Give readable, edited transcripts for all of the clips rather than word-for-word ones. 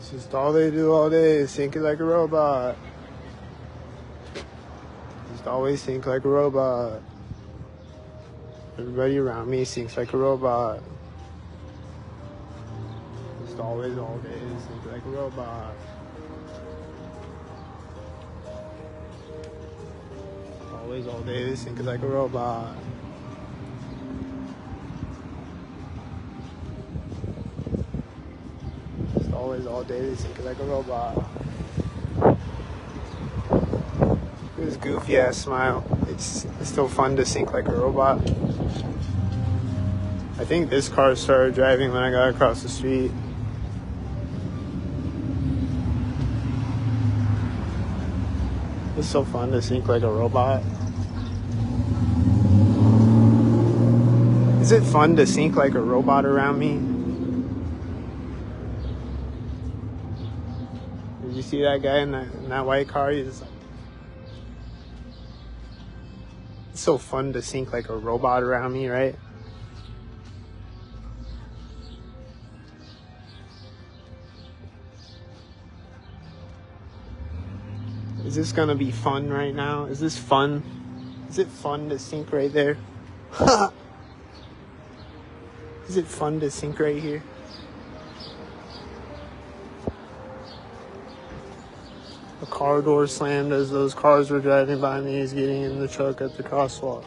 It's just all they do all day is think like a robot. Just always think like a robot. Everybody around me thinks like a robot. Just always all day is think like a robot. Always all day is think like a robot. Just always all day is think like a robot. This goofy ass smile. It's still fun to think like a robot. I think this car started driving when I got across the street. It's so fun to think like a robot. Is it fun to think like a robot around me? Did you see that guy in that white car? He's like, it's so fun to think like a robot around me, right? Is this gonna be fun right now? Is this fun? Is it fun to sink right there? Is it fun to sink right here? The car door slammed as those cars were driving by me. He's getting in the truck at the crosswalk.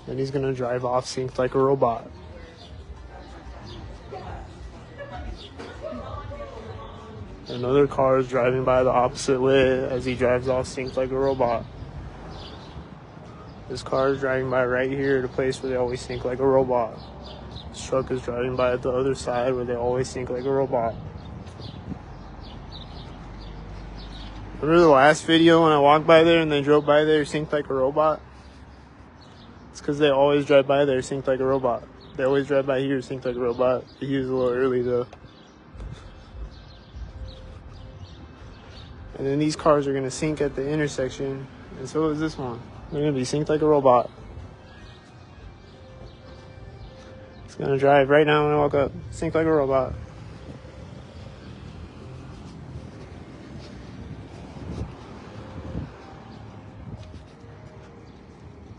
And he's gonna drive off synced like a robot. Another car is driving by the opposite way as he drives off synced like a robot. This car is driving by right here, the place where they always think like a robot. This truck is driving by at the other side where they always think like a robot. Remember the last video when I walked by there and they drove by there synced like a robot? It's because they always drive by there synced like a robot. They always drive by here synced like a robot. He was a little early though. And then these cars are going to sync at the intersection, and so is this one. They're going to be synced like a robot. It's going to drive right now when I walk up, sync like a robot.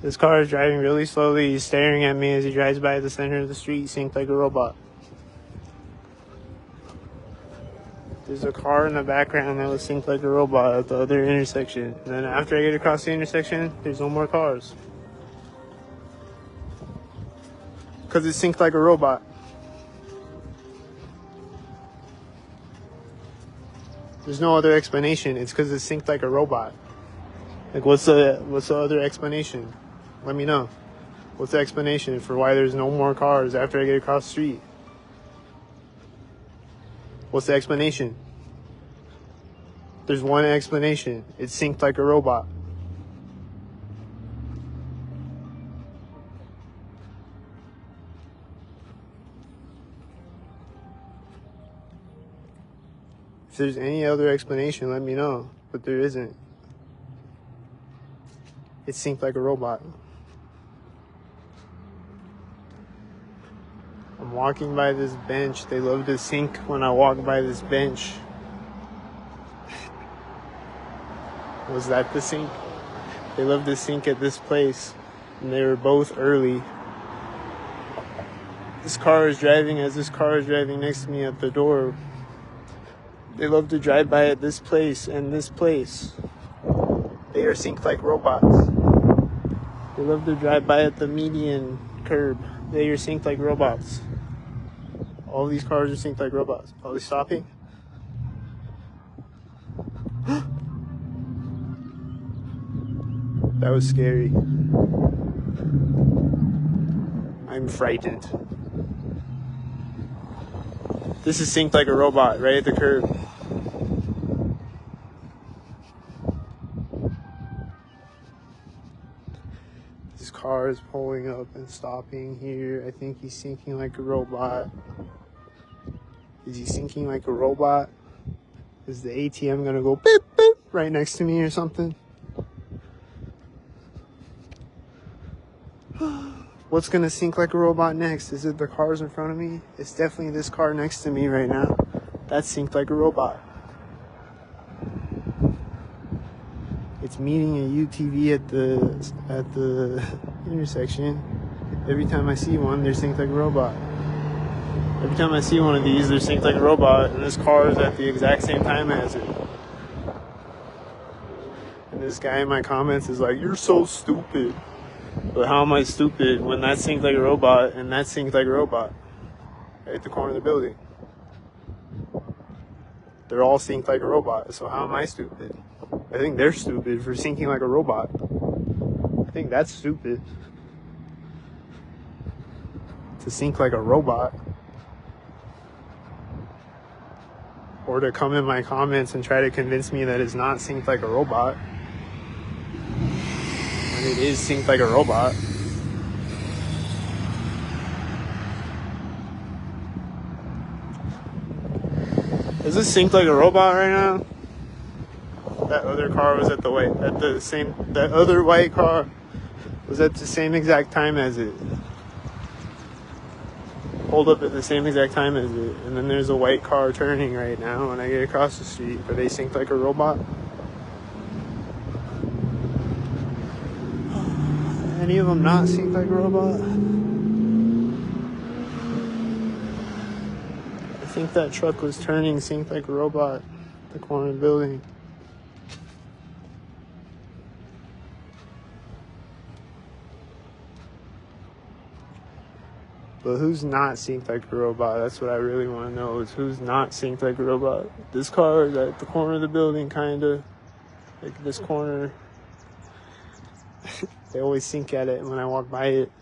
This car is driving really slowly. He's staring at me as he drives by the center of the street, synced like a robot. There's a car in the background that was synced like a robot at the other intersection. And then after I get across the intersection, there's no more cars. Because it's synced like a robot. There's no other explanation. It's because it's synced like a robot. Like, what's the other explanation? Let me know. What's the explanation for why there's no more cars after I get across the street? What's the explanation? There's one explanation. It's synced like a robot. If there's any other explanation, let me know. But there isn't. It's synced like a robot. I'm walking by this bench. They love to sync when I walk by this bench. Was that the sync? They love to sync at this place. And they were both early. This car is driving as this car is driving next to me at the door. They love to drive by at this place and this place. They are synced like robots. They love to drive by at the median curb. They are synced like robots. All these cars are synced like robots. Are they stopping? That was scary. I'm frightened. This is synced like a robot right at the curb. This car is pulling up and stopping here. I think he's syncing like a robot. Is he syncing like a robot? Is the ATM gonna go beep beep right next to me or something? What's gonna sync like a robot next? Is it the cars in front of me? It's definitely this car next to me right now. That's synced like a robot. It's meeting a UTV at the intersection. Every time I see one, they're synced like a robot. Every time I see one of these, they're synced like a robot, and this car is at the exact same time as it. And this guy in my comments is like, "You're so stupid." But how am I stupid when that's synced like a robot and that's synced like a robot? Right at the corner of the building. They're all synced like a robot, so how am I stupid? I think they're stupid for syncing like a robot. I think that's stupid. To sync like a robot. Or to come in my comments and try to convince me that it's not synced like a robot. When it is synced like a robot. Is this synced like a robot right now? That other car was that other white car was at the same exact time as it. Pulled up at the same exact time as it. And then there's a white car turning right now when I get across the street. Are they synced like a robot? Any of them not synced like a robot? I think that truck was turning synced like a robot at the corner of the building. But who's not synced like a robot? That's what I really want to know, is who's not synced like a robot. This car is at the corner of the building, kind of. Like this corner. They always sync at it when I walk by it.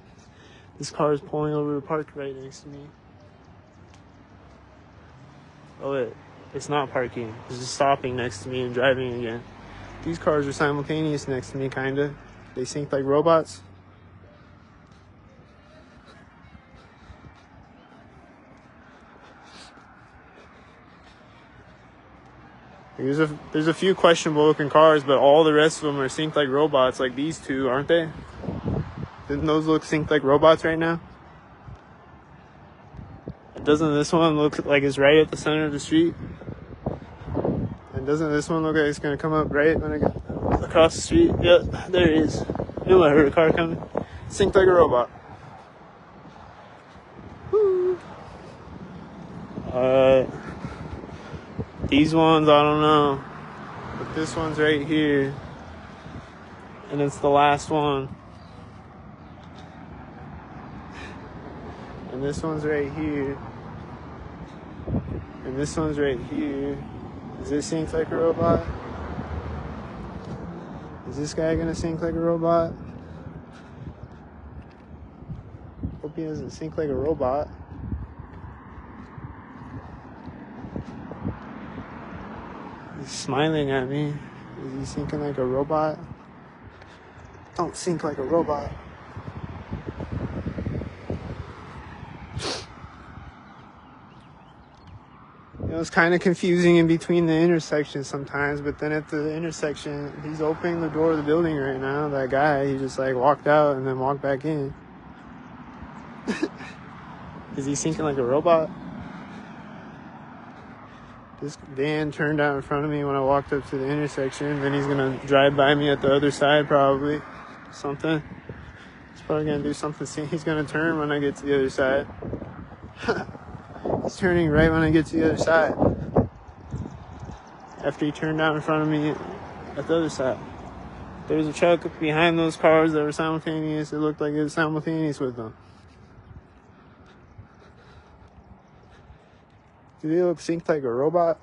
This car is pulling over to park right next to me. Oh, it's not parking. It's just stopping next to me and driving again. These cars are simultaneous next to me, kind of. They sync like robots. There's a few questionable looking cars, but all the rest of them are synced like robots, like these two, aren't they? Didn't those look synced like robots right now? Doesn't this one look like it's right at the center of the street? And doesn't this one look like it's gonna come up right when I get across the street? Yep, there it is. Knew I heard a car coming. Synced like a robot. Woo. These ones, I don't know. But this one's right here. And it's the last one. And this one's right here. And this one's right here. Is this synced like a robot? Is this guy gonna sync like a robot? Hope he doesn't sync like a robot. He's smiling at me. Is he syncing like a robot? Don't sync like a robot. It was kind of confusing in between the intersections sometimes, but then at the intersection, he's opening the door of the building right now. That guy, he just like walked out and then walked back in. Is he syncing like a robot? This van turned out in front of me when I walked up to the intersection. Then he's gonna drive by me at the other side, probably. Something. He's probably gonna do something. He's gonna turn when I get to the other side. He's turning right when I get to the other side. After he turned out in front of me at the other side. There was a truck behind those cars that were simultaneous. It looked like it was simultaneous with them. Do they look synced like a robot?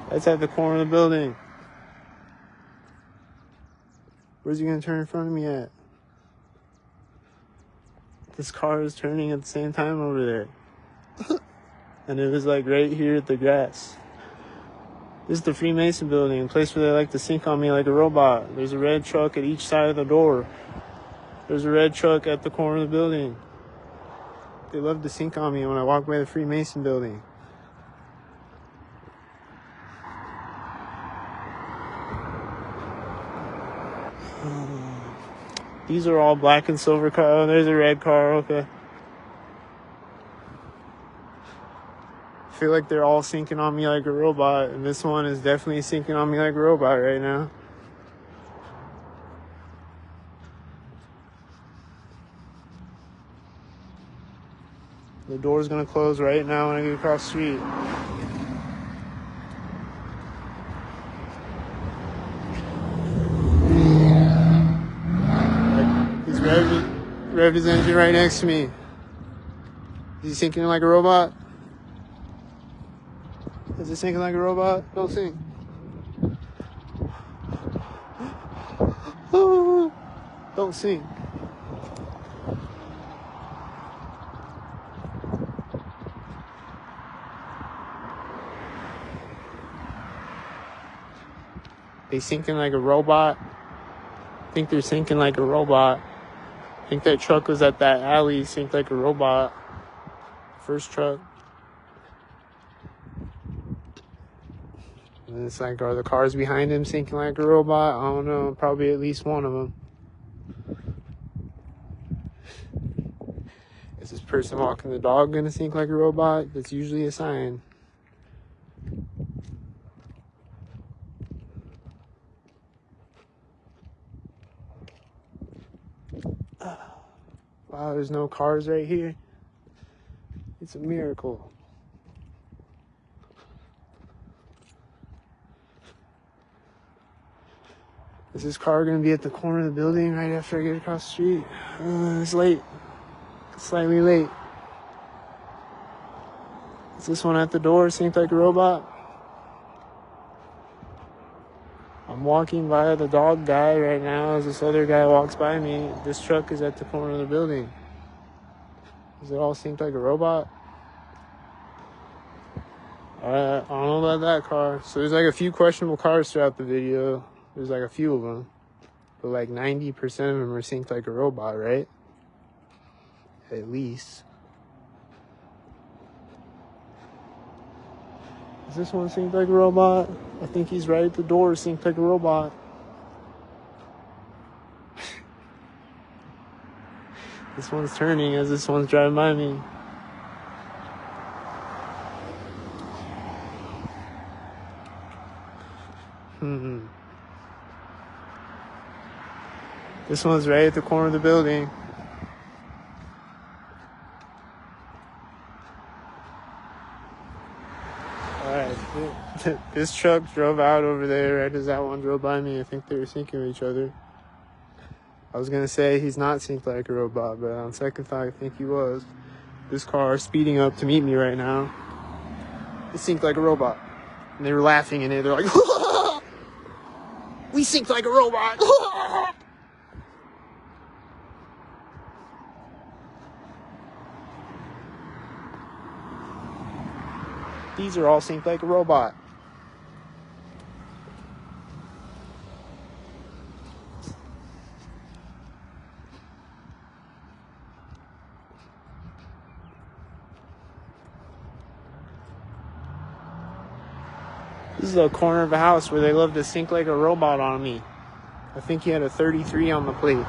That's at the corner of the building. Where's he gonna turn in front of me at? This car is turning at the same time over there. And it was like right here at the grass. This is the Freemason building, a place where they like to sync on me like a robot. There's a red truck at each side of the door. There's a red truck at the corner of the building. They love to sync on me when I walk by the Freemason building. These are all black and silver car. Oh, there's a red car. Okay. I feel like they're all sinking on me like a robot, and this one is definitely sinking on me like a robot right now. The door's gonna close right now when I get across the street. He's revved his engine right next to me. Is he sinking like a robot? Is it sinking like a robot? Don't sink. Don't sink. They sinking like a robot. I think they're sinking like a robot. I think that truck was at that alley, sinked like a robot. First truck. And it's like, are the cars behind him sinking like a robot? I don't know. Probably at least one of them. Is this person walking the dog gonna sink like a robot? That's usually a sign. Wow, there's no cars right here. It's a miracle. Is this car gonna be at the corner of the building right after I get across the street? It's late. It's slightly late. Is this one at the door, synced like a robot? I'm walking by the dog guy right now as this other guy walks by me. This truck is at the corner of the building. Is it all synced like a robot? I don't know about that car. So there's like a few questionable cars throughout the video. There's like a few of them. But like 90% of them are synced like a robot, right? At least. Is this one synced like a robot? I think he's right at the door, synced like a robot. This one's turning as this one's driving by me. This one's right at the corner of the building. Alright, this truck drove out over there right as that one drove by me. I think they were syncing with each other. I was gonna say he's not synced like a robot, but on second thought, I think he was. This car speeding up to meet me right now. It synced like a robot. And they were laughing in it. They're like, we synced like a robot. These are all synced like a robot. This is a corner of a house where they love to sync like a robot on me. I think he had a 33 on the plate.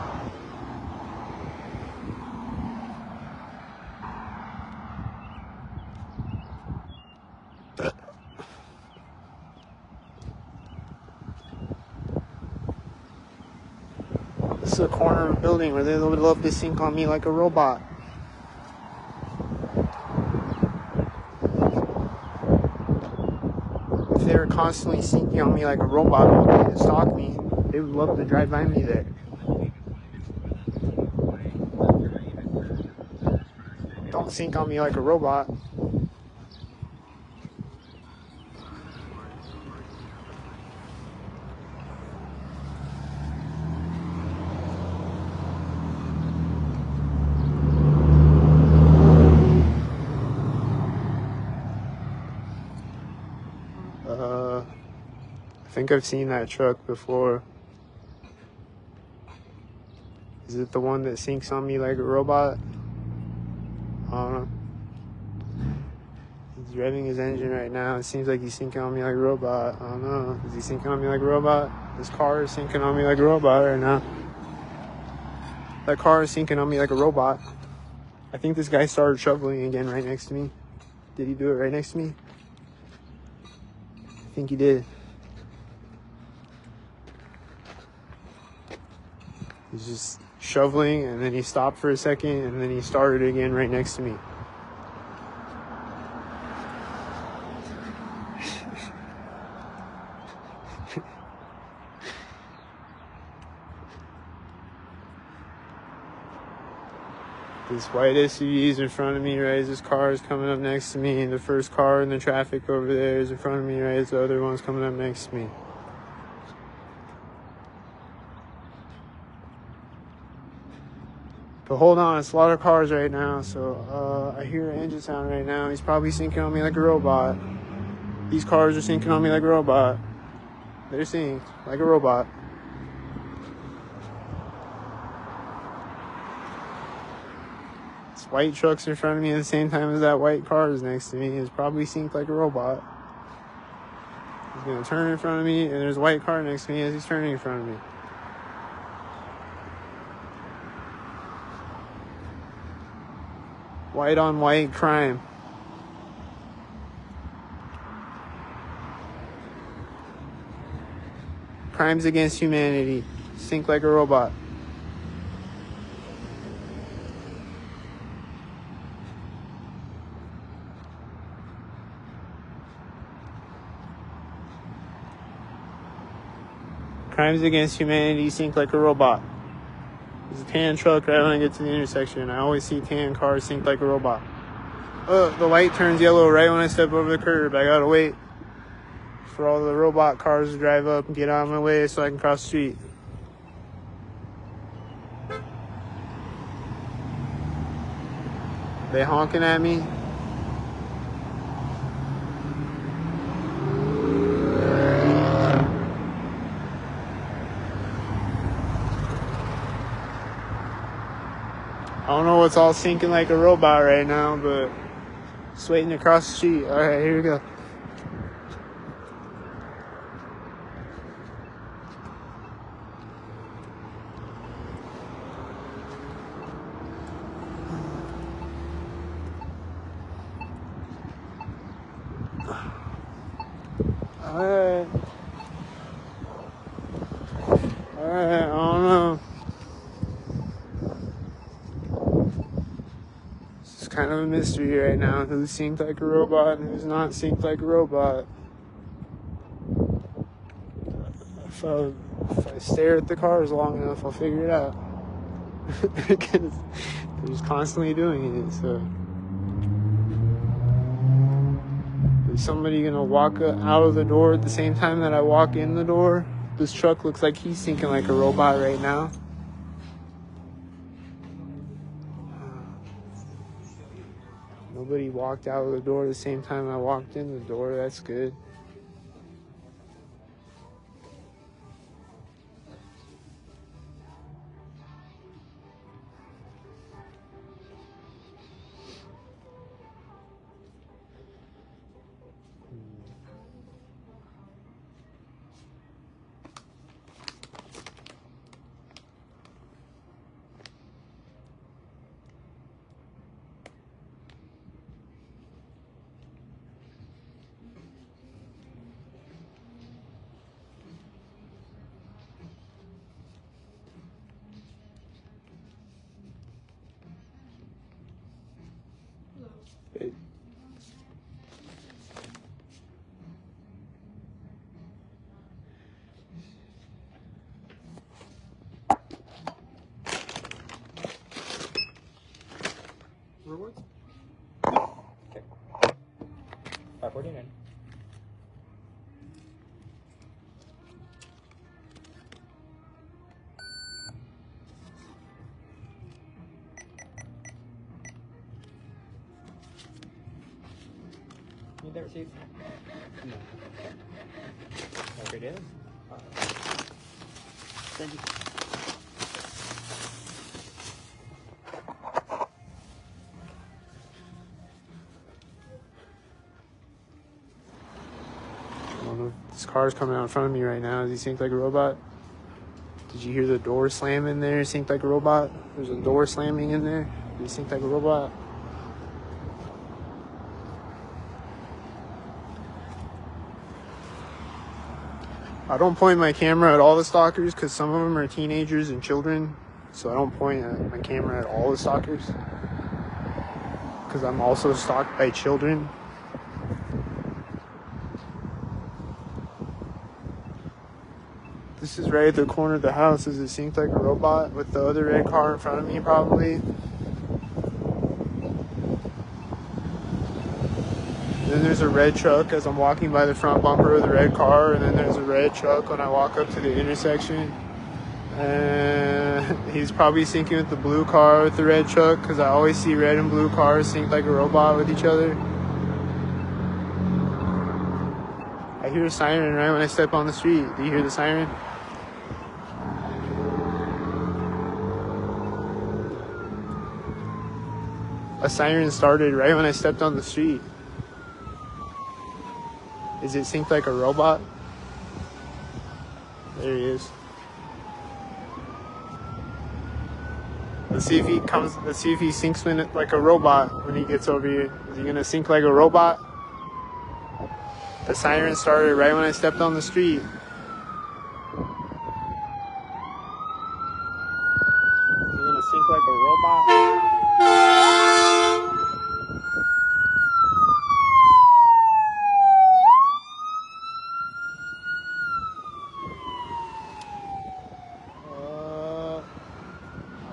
This is a corner of a building where they would love to sync on me like a robot. If they were constantly syncing on me like a robot all day to stalk me, they would love to drive by me there. Don't sync on me like a robot. I think I've seen that truck before. Is it the one that syncs on me like a robot? I don't know. He's revving his engine right now. It seems like he's syncing on me like a robot. I don't know. Is he syncing on me like a robot? This car is syncing on me like a robot right now. That car is sinking on me like a robot. I think this guy started shoveling again right next to me. Did he do it right next to me? I think he did. He's just shoveling, and then he stopped for a second, and then he started again right next to me. This white SUV is in front of me, right as this car is coming up next to me, and the first car in the traffic over there is in front of me, right as the other one's coming up next to me. But hold on, it's a lot of cars right now, so I hear an engine sound right now. He's probably sinking on me like a robot. These cars are sinking on me like a robot. They're synced like a robot. This white truck's in front of me at the same time as that white car is next to me. It's probably synced like a robot. He's gonna turn in front of me, and there's a white car next to me as he's turning in front of me. White on white crime. Crimes against humanity. Sink like a robot. Crimes against humanity. Sink like a robot. There's a tan truck right when I get to the intersection. I always see tan cars sink like a robot. Oh, the light turns yellow right when I step over the curb. I gotta wait for all the robot cars to drive up and get out of my way so I can cross the street. They honking at me. I don't know what's all sinking like a robot right now, but just waiting to cross the street. All right, here we go. Alright, I don't know. It's kind of a mystery right now. Who's synced like a robot and who's not synced like a robot. If I stare at the cars long enough, I'll figure it out. Because they're just constantly doing it, so. Is somebody gonna walk out of the door at the same time that I walk in the door? This truck looks like he's sinking like a robot right now. Nobody walked out of the door at the same time I walked in the door. That's good. Rewards? Okay. 549. Need that receipt? No. Okay, it is. Thank you. This car's coming out in front of me right now. Does he sink like a robot? Did you hear the door slam in there? Synced like a robot. There's a door slamming in there. Did you sync like a robot? I don't point my camera at all the stalkers because some of them are teenagers and children. So I don't point my camera at all the stalkers because I'm also stalked by children. This is right at the corner of the house. Is it synced like a robot with the other red car in front of me probably? Then there's a red truck as I'm walking by the front bumper of the red car, and then there's a red truck when I walk up to the intersection. And he's probably syncing with the blue car with the red truck because I always see red and blue cars synced like a robot with each other. I hear a siren right when I step on the street. Do you hear the siren? A siren started right when I stepped on the street. Is it synced like a robot? There he is. Let's see if he comes. Let's see if he syncs like a robot when he gets over here. Is he gonna sync like a robot? The siren started right when I stepped on the street. Is he gonna sync like a robot?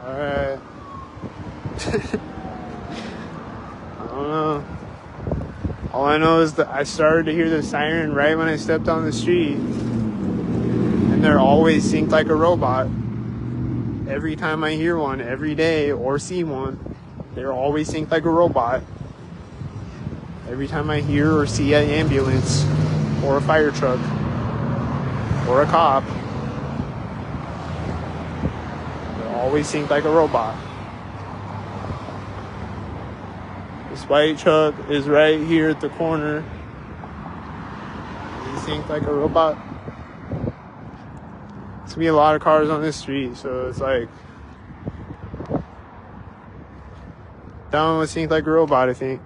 Alright. I don't know. All I know is that I started to hear the siren right when I stepped on the street. And they're always synced like a robot. Every time I hear one, every day, or see one, they're always synced like a robot. Every time I hear or see an ambulance, or a fire truck, or a cop, they're always synced like a robot. This white truck is right here at the corner. Is he synced like a robot? There's gonna be a lot of cars on this street, so it's like that one was synced like a robot, I think.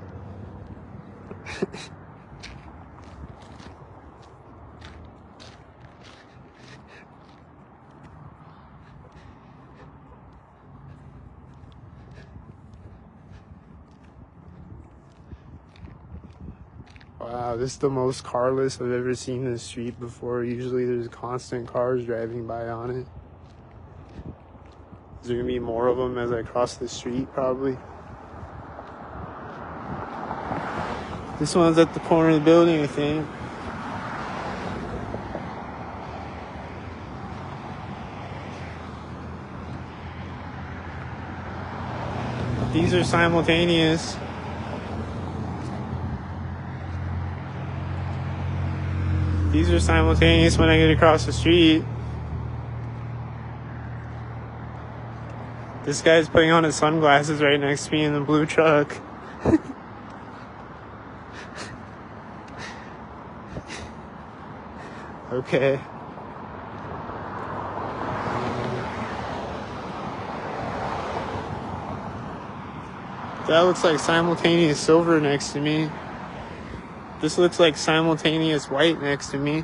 Wow, this is the most carless I've ever seen this street before. Usually there's constant cars driving by on it. Is there gonna be more of them as I cross the street? Probably. This one's at the corner of the building, I think. These are simultaneous. These are simultaneous when I get across the street. This guy's putting on his sunglasses right next to me in the blue truck. Okay. That looks like simultaneous silver next to me. This looks like simultaneous white next to me.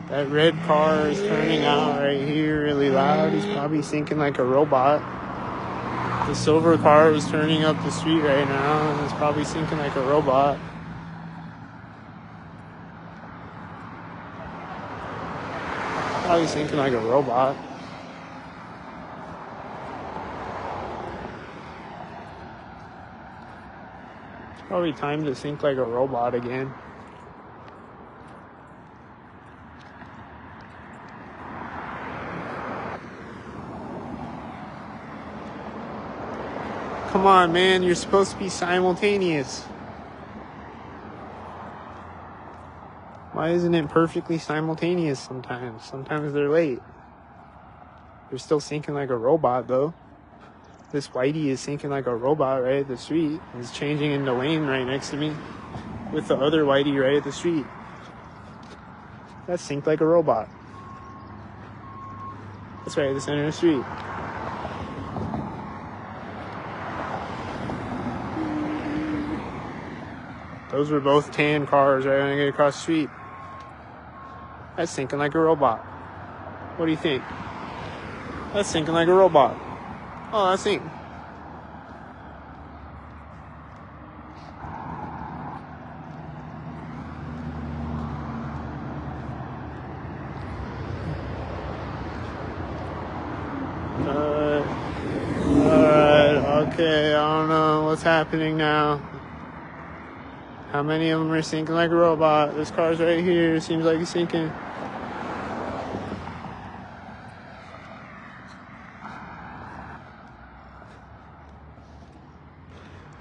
That red car is turning out right here really loud. He's probably syncing like a robot. The silver car is turning up the street right now and it's probably syncing like a robot. Probably syncing like a robot. It's probably time to sync like a robot again. Come on, man, you're supposed to be simultaneous. Why isn't it perfectly simultaneous sometimes? Sometimes they're late. They're still syncing like a robot, though. This whitey is syncing like a robot right at the street. He's changing into lane right next to me with the other whitey right at the street. That synced like a robot. That's right at the center of the street. Those were both tan cars right when I get across the street. That's syncing like a robot. What do you think? That's syncing like a robot. Oh, that's syncing. Alright, okay, I don't know what's happening now. How many of them are syncing like a robot? This car's right here, seems like it's syncing.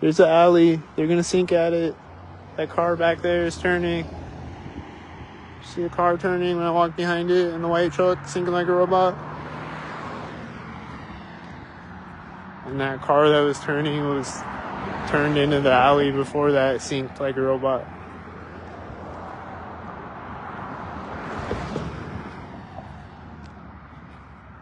There's an alley, they're gonna sync at it. That car back there is turning. See the car turning when I walk behind it, and the white truck syncing like a robot. And that car that was turning was turned into the alley before that, synced like a robot.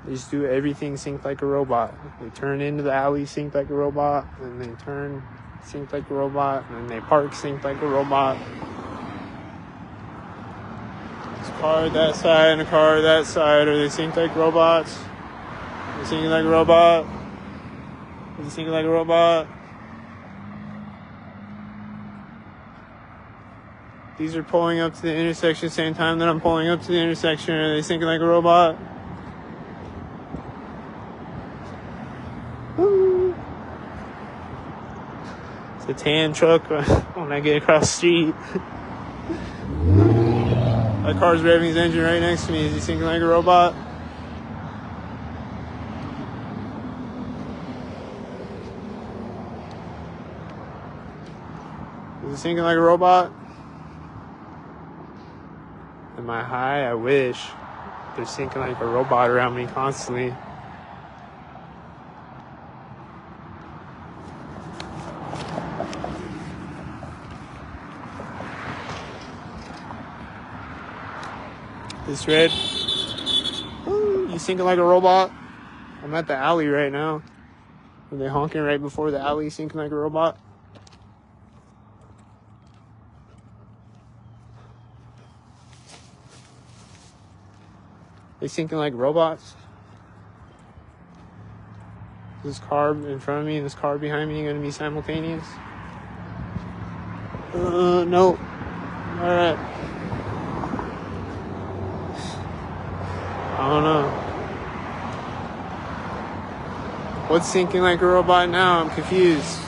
They just do everything synced like a robot. They turn into the alley synced like a robot, and they turn synced like a robot, and then they park synced like a robot. This car that side and a car that side, are they synced like robots? Are they syncing like a robot? Is it syncing like a robot? These are pulling up to the intersection the same time that I'm pulling up to the intersection. Are they syncing like a robot? Woo. It's a tan truck when I get across the street. My car's revving his engine right next to me. Is he syncing like a robot? Is he syncing like a robot? Am I high? I wish. They're syncing like a robot around me constantly. This red. Ooh, you syncing like a robot? I'm at the alley right now. Are they honking right before the alley, syncing like a robot? They syncing like robots? This car in front of me and this car behind me are gonna be simultaneous? No. Alright. I don't know. What's syncing like a robot now? I'm confused.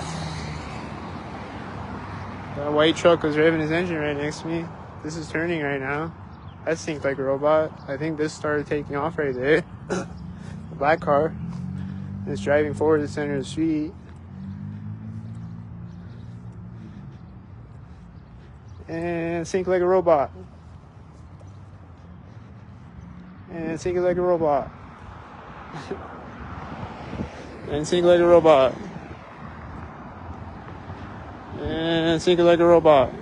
That white truck was revving his engine right next to me. This is turning right now. That synced like a robot. I think this started taking off right there. The black car. And it's driving forward to the center of the street. And synced like a robot. And synced like a robot. And synced like a robot. And synced like a robot.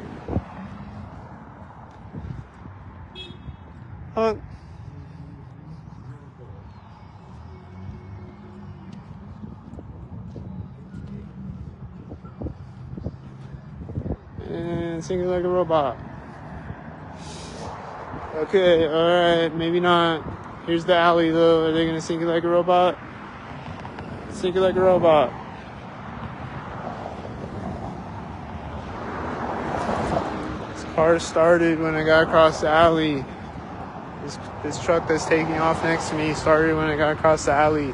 Honk. And syncing like a robot. Okay, alright, maybe not. Here's the alley though. Are they gonna sync it like a robot? Sync it like a robot. This car started when I got across the alley. This truck that's taking off next to me started when I got across the alley.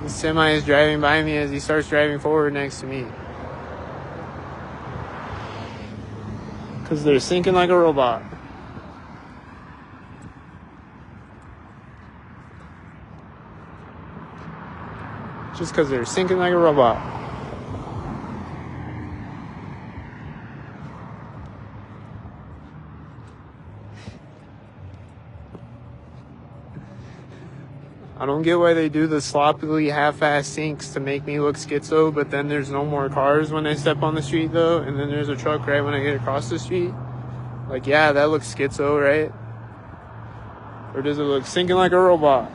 The semi is driving by me as he starts driving forward next to me. Because they're syncing like a robot. Just because they're syncing like a robot. I don't get why they do the sloppily half-assed syncs to make me look schizo, but then there's no more cars when I step on the street though, and then there's a truck right when I get across the street. Like, yeah, that looks schizo, right? Or does it look syncing like a robot?